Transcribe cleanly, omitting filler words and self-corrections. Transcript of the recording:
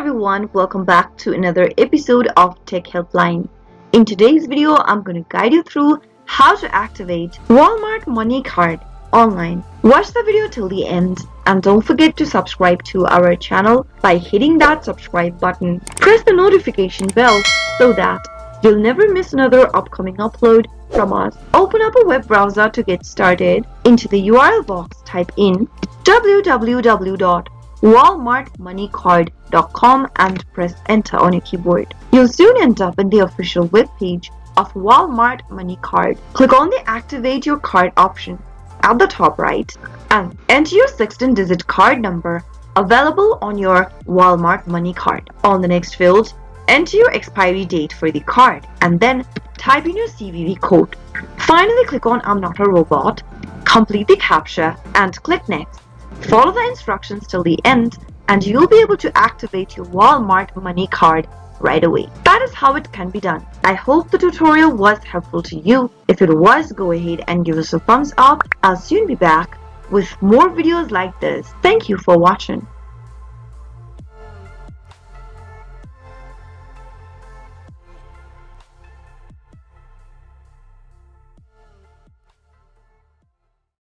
everyone, welcome back to another episode of Tech Helpline. In today's video, I'm going to guide you through how to activate Walmart MoneyCard online. Watch the video till the end and don't forget to subscribe to our channel by hitting that subscribe button. Press the notification bell so that you'll never miss another upcoming upload from us. Open up a web browser to get started. Into the URL box, type in www.walmartmoneycard.com and press enter on your keyboard. You'll soon end up in the official web page of Walmart MoneyCard. Click on the activate your card option at the top right and enter your 16-digit card number available on your Walmart MoneyCard. On the next field, enter your expiry date for the card and then type in your CVV code. Finally, click on I'm not a robot, complete the CAPTCHA and click next. Follow the instructions till the end and you'll be able to activate your Walmart MoneyCard right away. That is how it can be done. I hope the tutorial was helpful to you. If it was, go ahead and give us a thumbs up. I'll soon be back with more videos like this. Thank you for watching.